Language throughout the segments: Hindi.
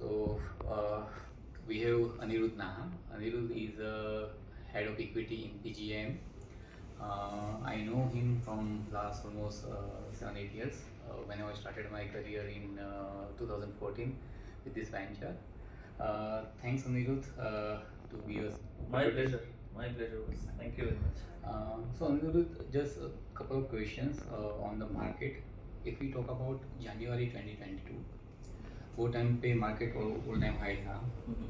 So we have Anirudh Naha. Anirudh is a head of equity in PGM. I know him from last almost 7 8 years when I started my career in 2014 with this venture. Thanks Anirudh to be us. My pleasure. My pleasure. Thank you very much. So Anirudh, just a couple of questions on the market. If we talk about January 2022, वो टाइम पे मार्केट ऑल टाइम हाई था,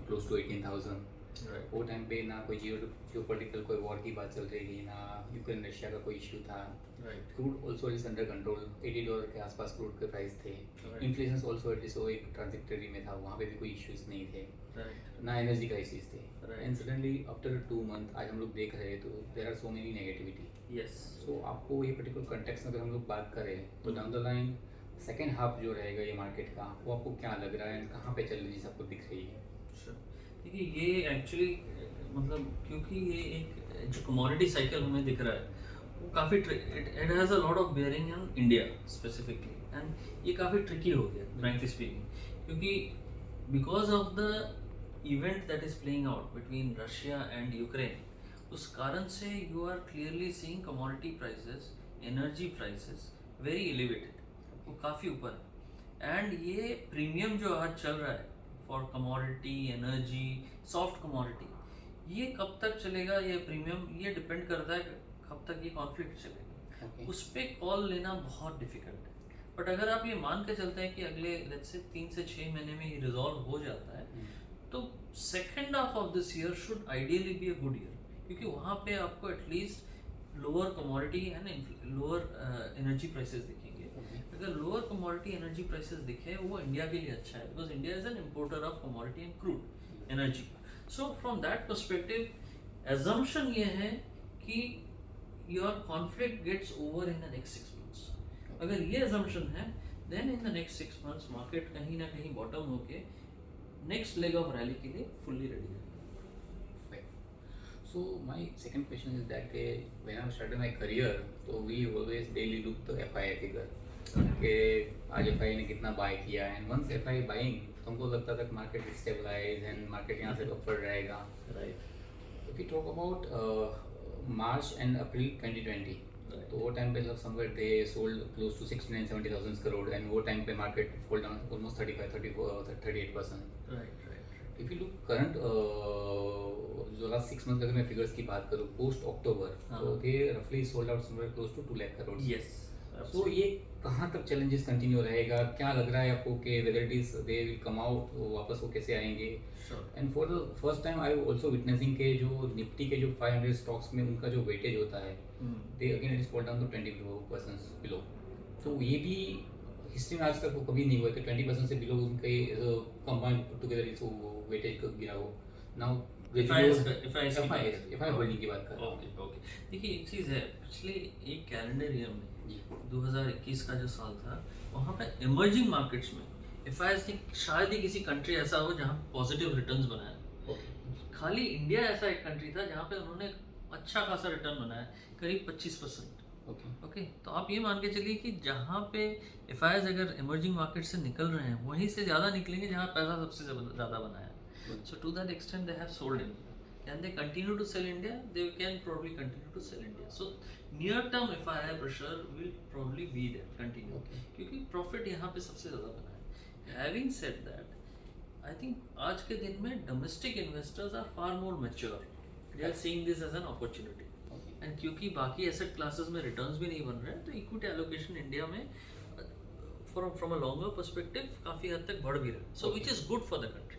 क्लोज टू 18,000। Right. वो टाइम पे ना कोई जियोपॉलिटिकल कोई वॉर की बात चल रही थी, ना यूक्रेन रशिया का कोई इशू था। Right. Crude also is under control, $80 के आसपास क्रूड के प्राइस थे। Right. इन्फ्लेशन ऑल्सो एटलीस्ट वो एक ट्रांजिक्टरी में था, वहाँ पे भी कोई इश्यूज नहीं थे, Right. ना एनर्जी क्राइसिस थे। Right. And suddenly after 2 month आज हम लोग देख रहे हैं तो there are so many negativity. Yes. So आपको ये पर्टिकुलर कंटेक्स्ट में अगर हम लोग बात करें तो down the line second half जो रहेगा ये मार्केट का, वो आपको क्या लग रहा है एंड कहाँ पे चल रही है आपको दिख रही है? Sure. देखिए ये एक्चुअली मतलब क्योंकि ये एक जो कमोडिटी साइकिल हमें दिख रहा है वो काफ़ी it has a lot of bearing in India specifically and ये काफ़ी ट्रिकी हो गया फ्रैंकली स्पीकिंग, क्योंकि because of the event that is playing out between Russia and Ukraine, उस कारण से you are clearly seeing commodity prices, energy prices very elevated, वो काफ़ी ऊपर है। एंड ये प्रीमियम जो आज चल रहा है for commodity energy soft commodity, ये कब तक चलेगा ये प्रीमियम, ये डिपेंड करता है कब तक ये कॉन्फ्लिक्ट चलेगा। Okay. उस पर कॉल लेना बहुत डिफिकल्ट है। बट अगर आप ये मान के चलते हैं कि अगले लेट्स से 3 से 6 महीने में ये रिजॉल्व हो जाता है, तो second half of this year should ideally be a good year, क्योंकि वहाँ पे आपको at least lower commodity and lower energy prices दिखेंगे। अगर लोअर कमोडिटी एनर्जी प्राइसेस दिखे वो इंडिया के लिए अच्छा है, because India is an importer of commodity and crude energy. So from that perspective assumption ये है कि your conflict gets over in the next 6 months. अगर ये एजम्पशन है then in the next 6 months market कहीं ना कहीं बॉटम होके नेक्स्ट लेग ऑफ रैली के लिए फुल्ली रेडी है। So my second question is that when I started my career, so we always daily look the FII figure कि आज FII ने कितना बाय किया, एंड वंस FII बाइंग तो हमको लगता था कि मार्केट स्टेबलाइज एंड मार्केट यहाँ से ऊपर रहेगा। Right. If you talk about March and April 2020, तो वो टाइम पे सब somewhere they sold close to 69-70,000 crore, and वो टाइम पे market fall down almost 35-38%। Right. If you look current जो लास्ट 6 मंथ अगर मैं फिगर्स की बात करूँ पोस्ट अक्टूबर, तो दे रफली sold out somewhere close to 2 lakh crore. Yes. So ये कहाँ तक चैलेंजेस कंटिन्यू रहेगा, क्या लग रहा है आपको कि whether it is they will come out, वापस वो कैसे आएंगे? And for the first time I also witnessing के जो निफ्टी के जो 500 स्टॉक्स में उनका जो वेटेज होता है they again it is fall down to 20% below. तो ये भी हिस्ट्री में आज तक वो कभी नहीं हुआ कि 20% से बिलो उनके कंबाइंड टुगेदर इस वेटेज गिरा हो। नाउ एफआई होल्डिंग की बात कर रहा हूँ। ओके। देखिए एक चीज़ है, पिछले एक कैलेंडर ईयर में 2021 का जो साल था वहाँ पे इमर्जिंग मार्केट्स में एफआईएस ने शायद ही किसी कंट्री ऐसा हो जहाँ पॉजिटिव रिटर्न्स बनाया। खाली इंडिया ऐसा एक कंट्री था जहाँ पे उन्होंने अच्छा खासा रिटर्न बनाया, करीब 25%। ओके। तो आप ये मान के चलिए कि जहाँ पे एफआईएस अगर इमर्जिंग मार्केट से निकल रहे हैं वहीं से ज़्यादा निकलेंगे जहाँ पैसा सबसे ज़्यादा बनाया। So to that extent they have sold India. Can they continue to sell India? They can probably continue to sell India. So near term FII pressure will probably be there, continue. क्योंकि profit यहाँ पे सबसे ज़्यादा बना है। Having said that, I think आज के दिन में domestic investors are far more mature. They are seeing this as an opportunity. And क्योंकि बाकी asset classes में returns भी नहीं बन रहे हैं, तो equity allocation India में from a longer perspective काफ़ी हद तक बढ़ भी रहा है. So which is good for the country.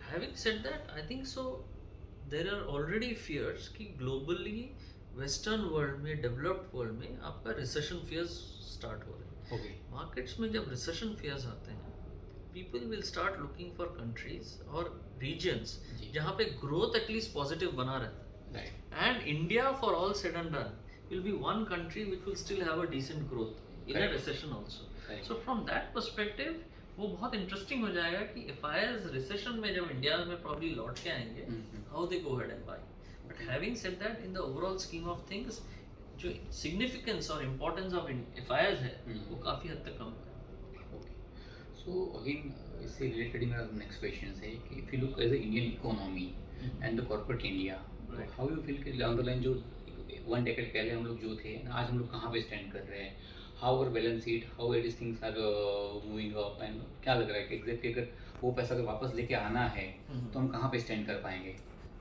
Having said that, I think so there are already fears कि globally western world में developed world में आपका recession fears start हो रहे हैं। Markets में जब recession fears आते हैं people will start looking for countries और regions जहाँ पे growth at least positive बना रहता है। And India for all said and done will be one country which will still have a decent growth in a recession also. So from that perspective वो बहुत इंटरेस्टिंग हो जाएगा कि एफआईएस रिसेशन में जब इंडिया में प्रॉब्ली लौट के आएंगे how they go ahead and buy. But having said that in the overall scheme of things जो सिग्निफिकेंस और इम्पोर्टेंस ऑफ एफआईएस है वो काफ़ी हद तक कम है। So again, इससे related ही मेरा next question है कि if you look as a Indian economy and the corporate India, तो Right. how you feel कि down the line जो 1 decade पहले हम लोग जो थे ना, आज हम लोग कहाँ पे stand कर रहे हैं? How our balance sheet, how these things are moving up, and क्या लग रहा है कि exactly अगर वो पैसा अगर वापस लेके आना है तो हम कहाँ पे stand कर पाएंगे?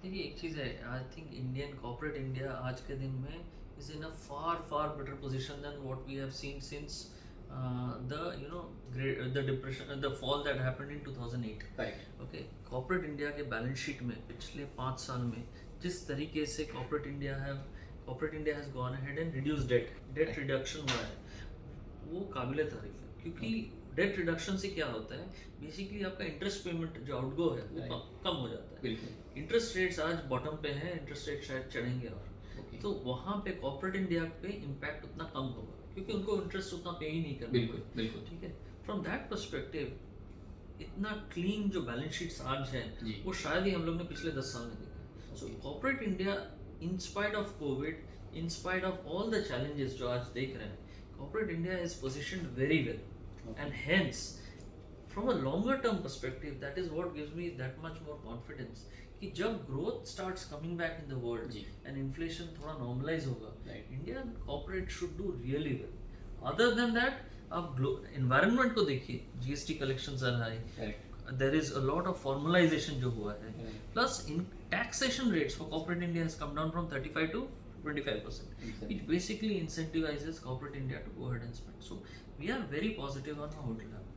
देखिए एक चीज़ है, I think Indian corporate India आज के दिन में is in a far far better position than what we have seen since the you know the depression the fall that happened in 2008. Correct. Okay, corporate India के बैलेंस शीट में पिछले 5 साल में जिस तरीके से corporate India has gone ahead and reduce debt reduction हुआ है, वो काबिल तारीफ है. क्योंकि डेट रिडक्शन से क्या होता है, बेसिकली आपका इंटरेस्ट पेमेंट जो आउटगो है वो कम हो जाता है. बिल्कुल. इंटरेस्ट रेट्स आज बॉटम पे हैं, इंटरेस्ट रेट शायद चढ़ेंगे और Okay. तो वहाँ पे कॉर्पोरेट इंडिया पे इम्पैक्ट उतना कम होगा क्योंकि उनको इंटरेस्ट उतना पे ही नहीं करना. बिल्कुल बिल्कुल. ठीक है, फ्रॉम दैट पर्सपेक्टिव इतना क्लीन जो बैलेंस शीट्स आज हैं जी. वो शायद ही हम लोग ने पिछले 10 साल में देखा. So Okay. Corporate India in spite of Covid, in spite of all the challenges जो आज देख रहे हैं, corporate India is positioned very well. Okay. And hence, from a longer term perspective, that is what gives me that much more confidence कि जब growth starts coming back in the world ji. and inflation थोड़ा normalize होगा, Right. Indian corporate should do really well. Other than that, आप environment को देखिए, GST collections are high. Correct. There is a lot of formalization जो हुआ है. Right. Plus, in taxation rates for corporate India has come down from 35 to 25%. Exactly. It basically incentivizes corporate India to go ahead and spend. So we are very positive on how it will happen.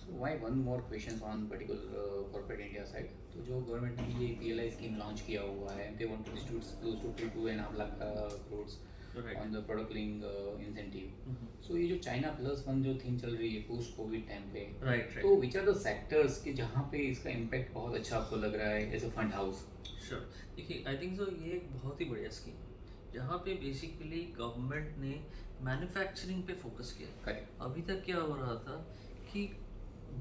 So why one more questions on particular corporate India side. तो जो गवर्नमेंट ने ये PLI स्कीम लॉन्च किया हुआ है, they want to distribute close to 2.5 lakh crores Right. on the product link incentive. Mhm. So ये जो चाइना प्लस वन जो थीम चल रही है पोस्ट कोविड टाइम पे, Right, right. तो विच आर द सेक्टर्स कि जहाँ पे इसका इम्पैक्ट बहुत अच्छा आपको लग रहा है as a fund house? Sure. देखिए, आई थिंक सो ये एक बहुत ही बढ़िया स्कीम है जहाँ पे बेसिकली गवर्नमेंट ने मैन्युफैक्चरिंग पे फोकस किया. करेक्ट. अभी तक क्या हो रहा था कि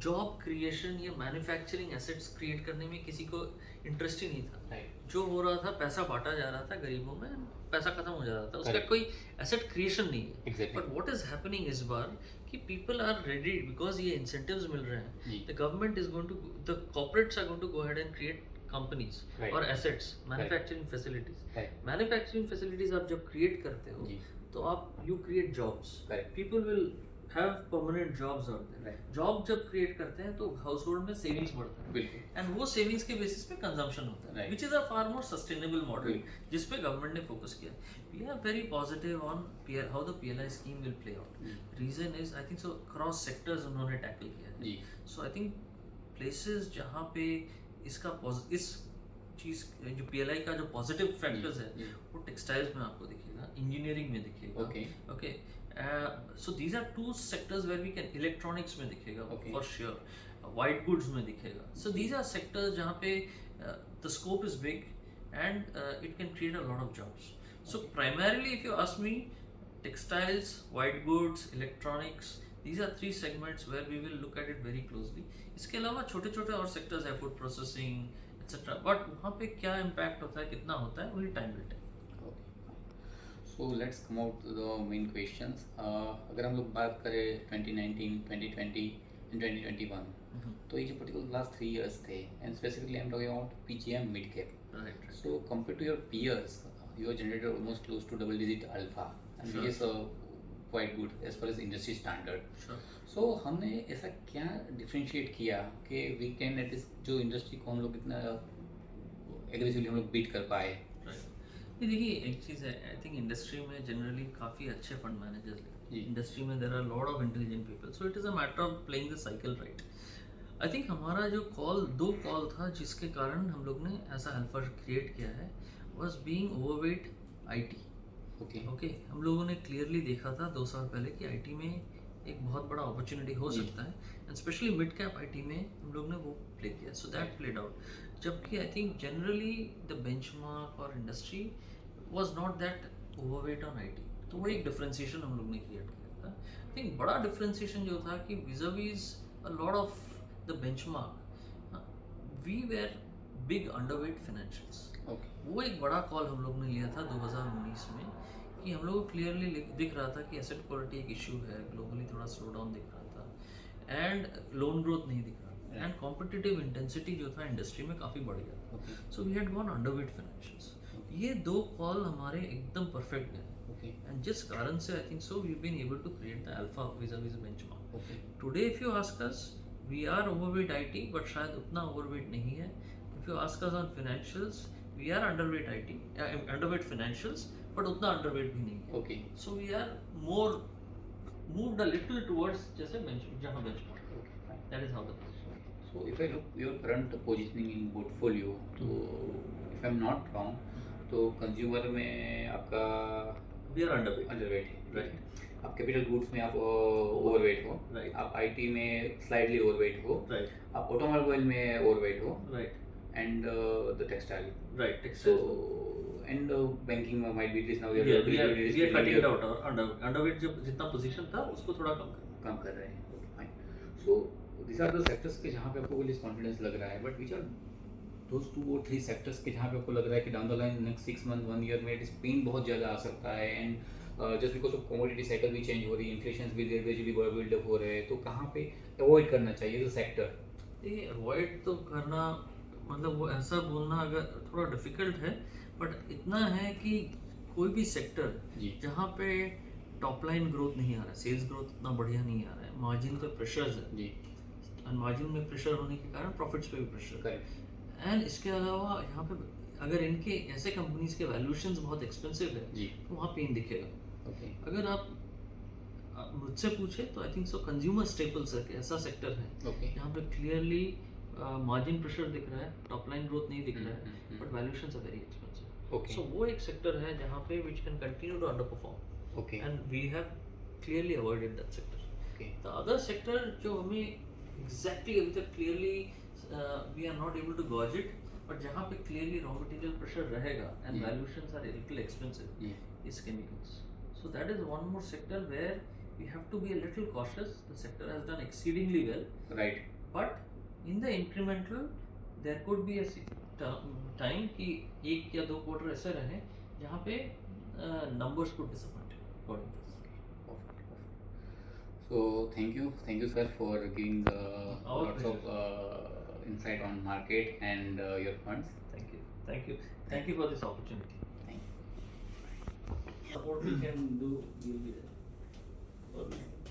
जॉब क्रिएशन या मैन्युफैक्चरिंग एसेट्स क्रिएट करने में किसी को इंटरेस्ट ही नहीं था. राइट. जो हो रहा था, पैसा बांटा जा रहा था गरीबों में, पैसा खत्म हो जा रहा था, उसका Correct. कोई एसेट क्रिएशन नहीं है. Exactly. But what is happening इस बार कि पीपल आर रेडी बिकॉज ये इंसेंटिव्स मिल रहे हैं. जी. The government is going to, the corporates are going to go ahead and create companies Right. और assets, manufacturing facilities. Right. Manufacturing facilities आप जब क्रिएट करते हो जी. तो आप you create jobs. Correct. People will have permanent jobs out there. Right. Job जब क्रिएट करते हैं तो हाउस होल्ड में सेविंग्स बढ़ता है बिल्कुल. एंड वो सेविंग्स के बेसिस पे कंजम्पशन होता है, Right. Which is a far more sustainable model बिल्कुल. जिस पे गवर्नमेंट ने फोकस किया. We are very positive on how the PLI scheme will play out. Reason is I think so cross sectors उन्होंने टैकल किया है. जी. सो आई थिंक प्लेसेस जहाँ पे इसका इस चीज़ जो PLI का जो पॉजिटिव फैक्टर्स है जी. वो टेक्सटाइल्स में आपको दिखेगा, इंजीनियरिंग में दिखेगा. Okay. Okay, so these are two sectors where we can, electronics में दिखेगा Okay. For sure, white goods में दिखेगा. सो दीज आर सेक्टर्स जहाँ पे the scope is big and it can create a lot of jobs. So primarily if you ask me, textiles, white goods, electronics, these are 3 segments where we will look at it very closely. इसके अलावा छोटे छोटे और सेक्टर्स है, फूड प्रोसेसिंग एक्सेट्रा, बट वहाँ पे क्या इम्पैक्ट होता है, कितना होता है, वही time will tell. So let's come out to the main questions. अगर हम लोग बात करें 2019, 2020 and 2021, तो ये जो particular last 3 years थे, and specifically I'm talking about PGM mid cap. Right. So compared to your peers, you have generated almost close to double digit alpha, and Sure. which is quite good as far as industry standard. Sure. So हमने ऐसा क्या differentiate किया कि we can at least जो industry को हम लोग इतना aggressively हम लोग beat कर पाए? ये देखिए एक चीज़ है, आई थिंक इंडस्ट्री में जनरली काफ़ी अच्छे फंड मैनेजर्स जी. हैं. इंडस्ट्री में there are lot of intelligent people, so it is a matter of playing the cycle right. I think हमारा जो दो कॉल था जिसके कारण हम लोग ने ऐसा अल्फा क्रिएट किया है, was being overweight IT. Okay, हम लोगों ने क्लियरली देखा था 2 साल पहले कि IT में एक बहुत बड़ा अपॉर्चुनिटी हो जी. सकता है, and specially mid cap IT में हम लोग ने वो प्ले किया. So that played out. जबकि I think generally the benchmark और industry was not that overweight on IT. तो वो एक डिफरेंशिएशन हम लोग ने क्रिएट किया था. आई थिंक बड़ा डिफरेंशिएशन जो था कि vis a lot of the benchmark we were big underweight financials. वो एक बड़ा कॉल हम लोग ने लिया था 2019 में कि हम लोग को क्लियरली दिख रहा था कि एसेट क्वालिटी एक इशू है, ग्लोबली थोड़ा स्लो डाउन दिख रहा था. एंड लोन ग्रोथ नहीं दिख रहा एंड कॉम्पिटिटिव इंटेंसिटी जो था इंडस्ट्री में काफ़ी बढ़ गया Okay. So we had gone underweight financials ये दो कॉल हमारे एकदम परफेक्ट हैं Okay. एंड जिस कारण से I think so we been able to create the alpha vis benchmark Okay. Today if you ask us we are overweight IT but शायद उतना ओवरवेट नहीं है if you ask us on financials we are underweight IT underweight financials but उतना अंडरवेट भी नहीं है Okay. So we are more moved a little towards जैसे जहां benchmark Okay. Fine. That is how the So if I look your current positioning in portfolio, तो if I'm not wrong, तो कंज्यूमर में आपका वी आर अंडरवेट अंडरवेट है, Right. आप कैपिटल गुड्स में आप ओवरवेट हो, Right. आप आईटी में स्लाइडली ओवरवेट हो, राइट आप ऑटोमोबाइल में ओवरवेट हो, right and the textile. Right So and banking might be this now we are we are cutting it out और अंडरवेट जब जितना पोजीशन था उसको थोड़ा कम कर काम कर रहे हैं. Okay, fine. So these are the sectors के जहाँ पे आपको least confidence लग रहा है, but which are those 2 or 3 sectors के जहाँ पे आपको लग रहा है कि down the line next 6 month 1 year में it is pain बहुत ज़्यादा आ सकता है, and just because of commodity cycle भी change हो रही है, inflation भी gradually build up हो रहे हैं, तो कहाँ पे avoid करना चाहिए the sector? ये अवॉइड तो करना मतलब वो ऐसा बोलना अगर थोड़ा डिफिकल्ट है बट इतना है कि कोई भी सेक्टर जी. जहाँ पे टॉप लाइन ग्रोथ नहीं आ रहा है सेल्स ग्रोथ इतना बढ़िया नहीं आ रहा है मार्जिन पे प्रेशर्स है जी. एंड मार्जिन में प्रेशर होने के कारण प्रॉफिट्स पे भी प्रेशर Correct. एंड इसके अलावा यहाँ पे अगर इनके ऐसे कंपनीज के वैल्यूएशंस बहुत एक्सपेंसिव है जी. तो वहाँ पेन दिखेगा Okay. अगर आप मुझसे पूछे तो आई थिंक सो कंज्यूमर स्टेपल्स है कि ऐसा सेक्टर है Okay. यहाँ पे क्लियरली मार्जिन प्रेशर दिख रहा है टॉप लाइन ग्रोथ नहीं दिख रहा है hmm. But valuations are very expensive Okay. So वो एक सेक्टर है जहाँ पे which can continue to underperform Okay. And we have clearly avoided that sector Okay. The other sector जो हमें एग्जैक्टली अभी तक clearly we are not able to gauge it but जहाँ पे क्लियरली रॉ मटेरियल प्रेशर रहेगा and valuations are little expensive जी. is chemicals. So that is one more sector where we have to be a little cautious. The sector has done exceedingly well, Right. but in the incremental, there could be a time कि 1 या 2 quarter ऐसे रहे जहाँ पे numbers could disappoint according to us. So thank you sir for giving the Our lots of insight on market and your funds. Thank you for this opportunity. Thank you. Support we can do, we'll be there.